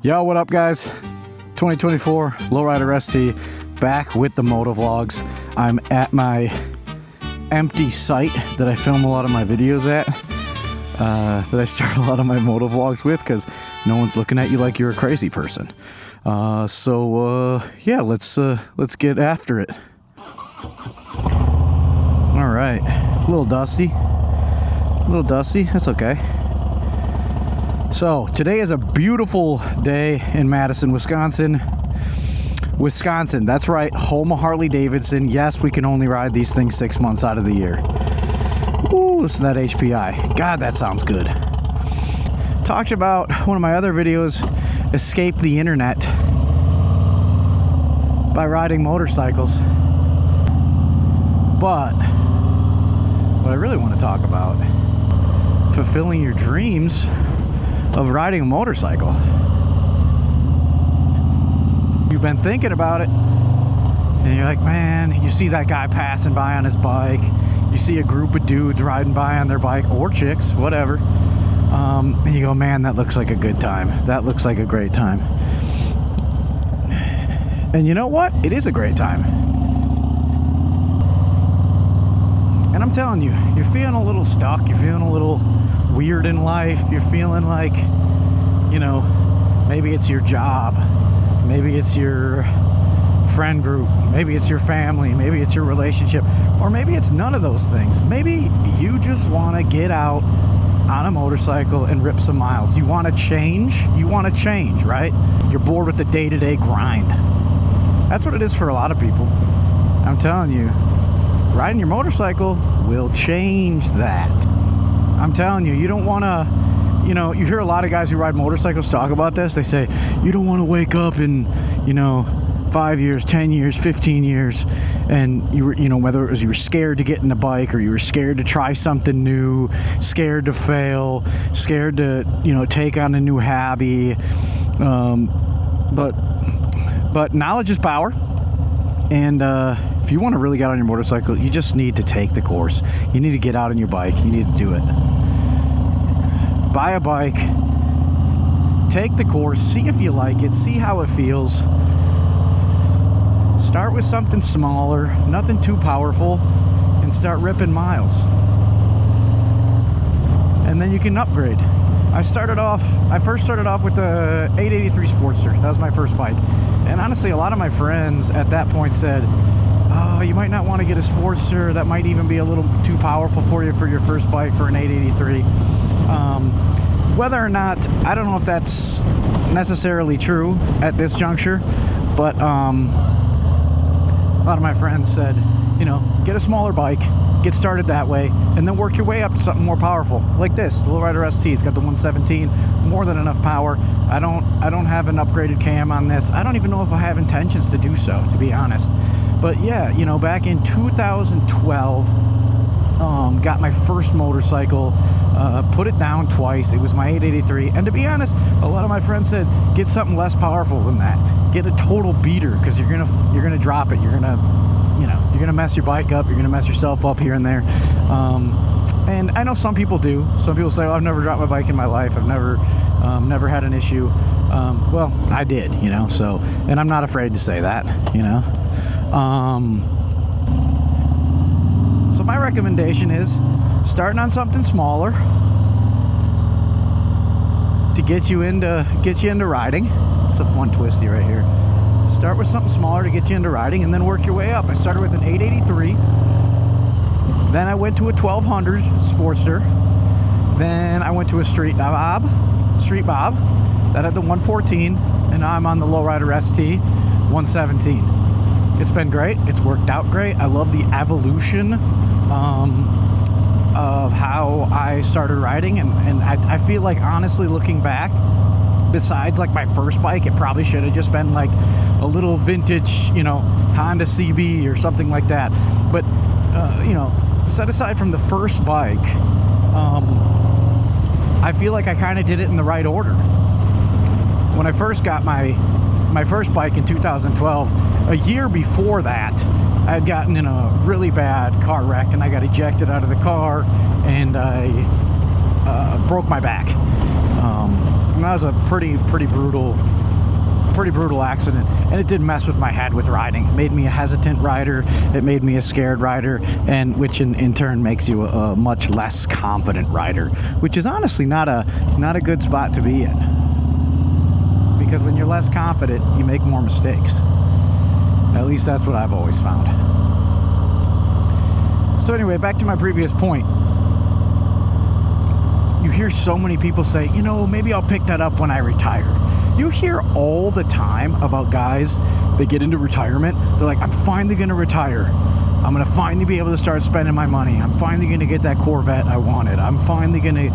Yo, what up, guys? 2024 Lowrider ST back with the motovlogs. I'm at my empty site that I film a lot of my videos at, that I start a lot of my motovlogs with, because no one's looking at you like you're a crazy person. Yeah, let's get after it. All right, a little dusty, that's okay. So today is a beautiful day in Madison, Wisconsin. That's right, home of Harley Davidson. Yes, we can only ride these things 6 months out of the year. Ooh, listen to that HPI. God, that sounds good. Talked about one of my other videos, escape the internet by riding motorcycles. But what I really want to talk about, fulfilling your dreams of riding a motorcycle. You've been thinking about it, and you're like, man, you see that guy passing by on his bike, you see a group of dudes riding by on their bike, or chicks, whatever, and you go, man, that looks like a good time. That looks like a great time. And you know what? It is a great time. And I'm telling you, you're feeling a little stuck, you're feeling a little weird in life, you're feeling like, you know, maybe it's your job, maybe it's your friend group, maybe it's your family, maybe it's your relationship, or maybe it's none of those things. Maybe you just want to get out on a motorcycle and rip some miles. You want to change, right? You're bored with the day-to-day grind. That's what it is for a lot of people. I'm telling you, riding your motorcycle will change that. I'm telling you, you don't want to, you know, you hear a lot of guys who ride motorcycles talk about this. They say, you don't want to wake up in, 5 years, 10 years, 15 years, and you were, whether it was you were scared to get in a bike, or you were scared to try something new, scared to fail, scared to, take on a new hobby. But knowledge is power. And if you want to really get on your motorcycle, you just need to take the course. You need to get out on your bike. You need to do it. Buy a bike, take the course, see if you like it, see how it feels. Start with something smaller, nothing too powerful, and start ripping miles. And then you can upgrade. I first started off with the 883 Sportster. That was my first bike. And honestly, a lot of my friends at that point said, oh, you might not want to get a Sportster. That might even be a little too powerful for you for your first bike, for an 883. Whether or not, I don't know if that's necessarily true at this juncture, but a lot of my friends said, get a smaller bike, get started that way, and then work your way up to something more powerful, like this, the Lowrider ST. It's got the 117, more than enough power. I don't have an upgraded cam on this. I don't even know if I have intentions to do so, to be honest. But yeah, back in 2012, got my first motorcycle, put it down twice. It was my 883, and to be honest, a lot of my friends said, get something less powerful than that. Get a total beater, because you're gonna drop it. You're gonna mess your bike up. You're gonna mess yourself up here and there. And I know some people do. Some people say, oh, I've never dropped my bike in my life. I've never had an issue. Well, I did, so, and I'm not afraid to say that, So my recommendation is starting on something smaller to get you into riding. It's a fun twisty right here. Start with something smaller to get you into riding, and then work your way up. I started with an 883. Then I went to a 1200 Sportster. Then I went to a Street Bob. That had the 114, and now I'm on the Lowrider ST 117. It's been great. It's worked out great. I love the evolution of how I started riding, and I feel like, honestly, looking back, besides like my first bike, it probably should have just been like a little vintage, Honda CB or something like that. But set aside from the first bike, I feel like I kind of did it in the right order. When I first got my first bike in 2012, a year before that, I had gotten in a really bad car wreck, and I got ejected out of the car, and I broke my back. And that was a pretty brutal pretty brutal accident, and it did mess with my head with riding. It made me a hesitant rider. It made me a scared rider, and which in turn makes you a much less confident rider, which is honestly not a good spot to be in. Because when you're less confident, you make more mistakes. At least that's what I've always found. So anyway, back to my previous point. You hear so many people say, maybe I'll pick that up when I retire. You hear all the time about guys that get into retirement. They're like, I'm finally going to retire. I'm going to finally be able to start spending my money. I'm finally going to get that Corvette I wanted. I'm finally going to,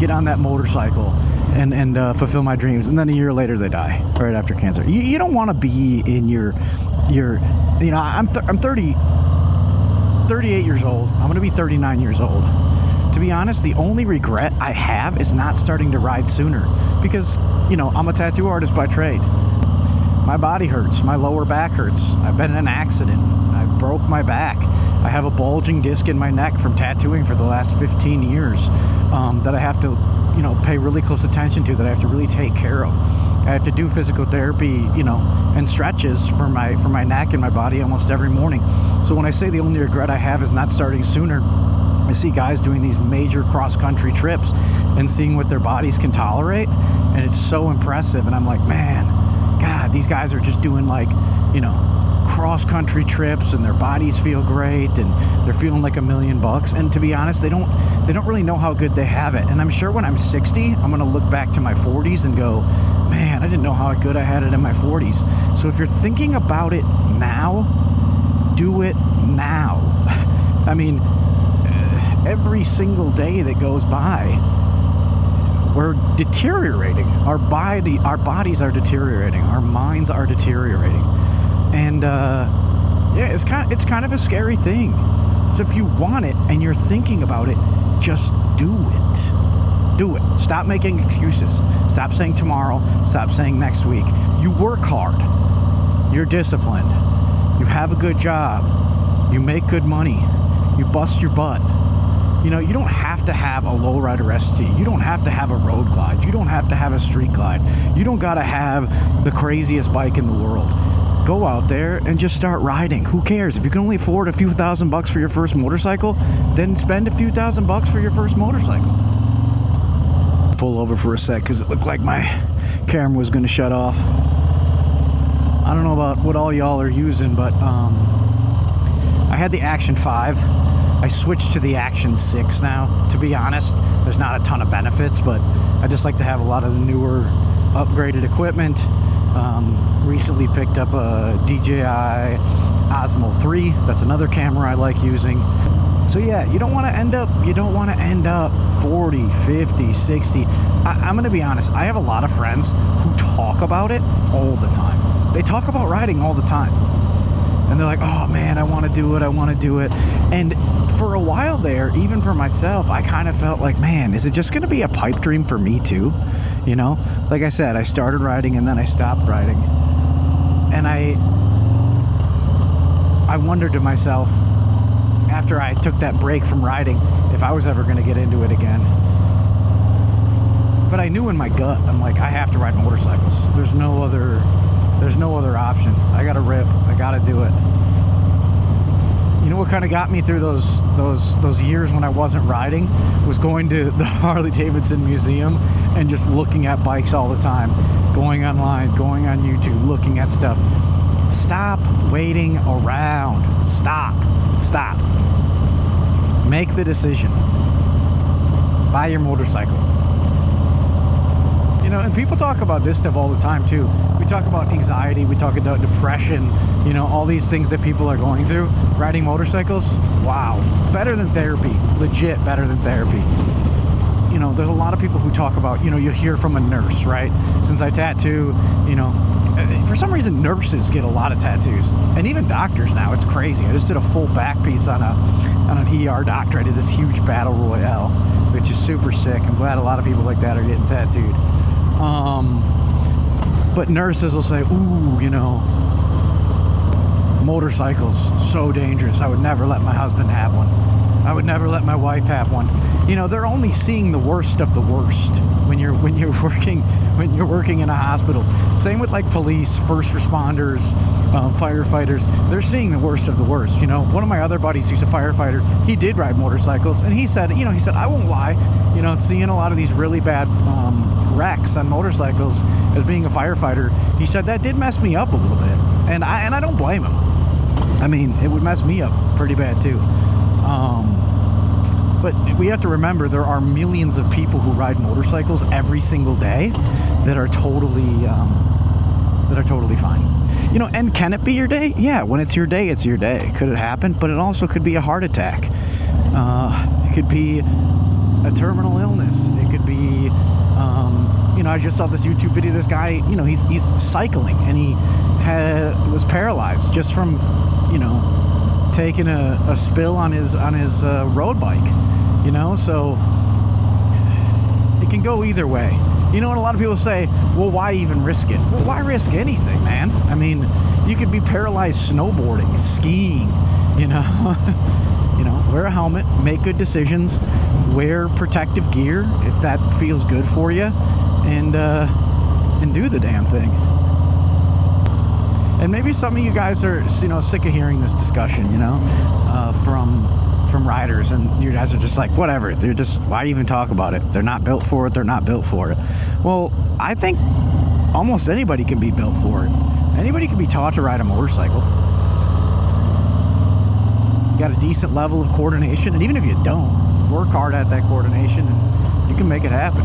get on that motorcycle and fulfill my dreams. And then a year later, they die right after cancer. You don't want to be in your I'm 38 years old. I'm going to be 39 years old. To be honest, the only regret I have is not starting to ride sooner because, I'm a tattoo artist by trade. My body hurts. My lower back hurts. I've been in an accident. I broke my back. I have a bulging disc in my neck from tattooing for the last 15 years that I have to, pay really close attention to, that I have to really take care of. I have to do physical therapy, and stretches for my neck and my body almost every morning. So when I say the only regret I have is not starting sooner, I see guys doing these major cross-country trips and seeing what their bodies can tolerate, and it's so impressive. And I'm like, man, God, these guys are just doing cross-country trips, and their bodies feel great, and they're feeling like $1 million. And to be honest, they don't really know how good they have it. And I'm sure when I'm 60, I'm going to look back to my 40s and go, man, I didn't know how good I had it in my 40s. So if you're thinking about it now, do it now. I mean, every single day that goes by, we're deteriorating. Our bodies are deteriorating. Our minds are deteriorating. And it's kind of a scary thing. So if you want it and you're thinking about it, just do it. Do it. Stop making excuses. Stop saying tomorrow. Stop saying next week. You work hard. You're disciplined. You have a good job. You make good money. You bust your butt. You don't have to have a lowrider ST. You don't have to have a road glide. You don't have to have a street glide. You don't got to have the craziest bike in the world. Go out there and just start riding. Who cares? If you can only afford a few $1,000 for your first motorcycle, then spend a few $1,000 for your first motorcycle. Pull over for a sec because it looked like my camera was going to shut off. I don't know about what all y'all are using, but I had the Action 5. I switched to the Action 6 now. To be honest, there's not a ton of benefits, but I just like to have a lot of the newer upgraded equipment. Recently picked up a DJI Osmo 3. That's another camera I like using. So yeah, you don't want to end up 40, 50, 60. I'm going to be honest. I have a lot of friends who talk about it all the time. They talk about riding all the time. And they're like, oh man, I want to do it. And for a while there, even for myself, I kind of felt like, man, is it just going to be a pipe dream for me too? Like I said, I started riding and then I stopped riding. And I wondered to myself, after I took that break from riding, if I was ever going to get into it again. But I knew in my gut, I'm like, I have to ride motorcycles. There's no other option. I got to rip. I got to do it. You know what kind of got me through those years when I wasn't riding was going to the Harley Davidson Museum and just looking at bikes all the time, going online, going on YouTube, looking at stuff. Stop waiting around. Stop. Make the decision. Buy your motorcycle. And people talk about this stuff all the time too. We talk about anxiety, we talk about depression, all these things that people are going through. Riding motorcycles, wow, better than therapy, legit better than therapy. There's a lot of people who talk about, you hear from a nurse, right? Since I tattoo, for some reason nurses get a lot of tattoos, and even doctors now. It's crazy. I just did a full back piece on an ER doctor. I did this huge battle royale, which is super sick. I'm glad a lot of people like that are getting tattooed. But nurses will say, ooh, motorcycles, so dangerous. I would never let my husband have one. I would never let my wife have one. They're only seeing the worst of the worst when you're working when you're working in a hospital. Same with like police, first responders, firefighters. They're seeing the worst of the worst. You know, one of my other buddies, he's a firefighter. He did ride motorcycles, and he said, I won't lie. You know, seeing a lot of these really bad wrecks on motorcycles as being a firefighter, he said that did mess me up a little bit, and I don't blame him. I mean, it would mess me up pretty bad too. But we have to remember there are millions of people who ride motorcycles every single day that are totally fine. You know, and can it be your day? Yeah, when it's your day, it's your day. Could it happen? But it also could be a heart attack. It could be a terminal illness. It could be, I just saw this YouTube video. This guy, he's cycling, and he was paralyzed just from, taking a spill on his road bike. So it can go either way. You know what? A lot of people say, well, why even risk it? Well, why risk anything, man? I mean, you could be paralyzed snowboarding, skiing, wear a helmet, make good decisions, wear protective gear if that feels good for you, and do the damn thing. And maybe some of you guys are, sick of hearing this discussion, from riders, and you guys are just like, whatever, they're just, why even talk about it? They're not built for it. They're not built for it. Well, I think almost anybody can be built for it. Anybody can be taught to ride a motorcycle. You got a decent level of coordination, and even if you don't, work hard at that coordination, and you can make it happen.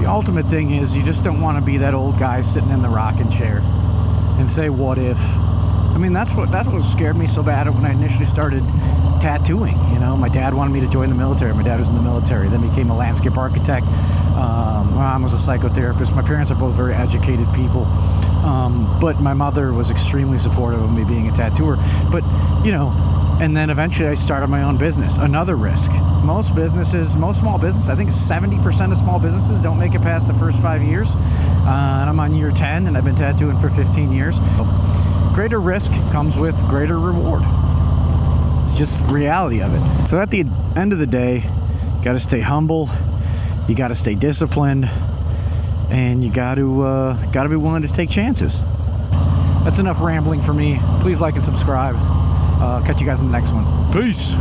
The ultimate thing is you just don't want to be that old guy sitting in the rocking chair and say, what if? I mean, that's what scared me so bad when I initially started tattooing. My dad wanted me to join the military. My dad was in the military, then became a landscape architect. My mom was a psychotherapist. My parents are both very educated people. But my mother was extremely supportive of me being a tattooer. But, and then eventually I started my own business. Another risk. Most small businesses, I think 70% of small businesses don't make it past the first 5 years. And I'm on year 10, and I've been tattooing for 15 years. Greater risk comes with greater reward. It's just reality of it. So at the end of the day, you got to stay humble. You got to stay disciplined. And you got to be willing to take chances. That's enough rambling for me. Please like and subscribe. Catch you guys in the next one. Peace.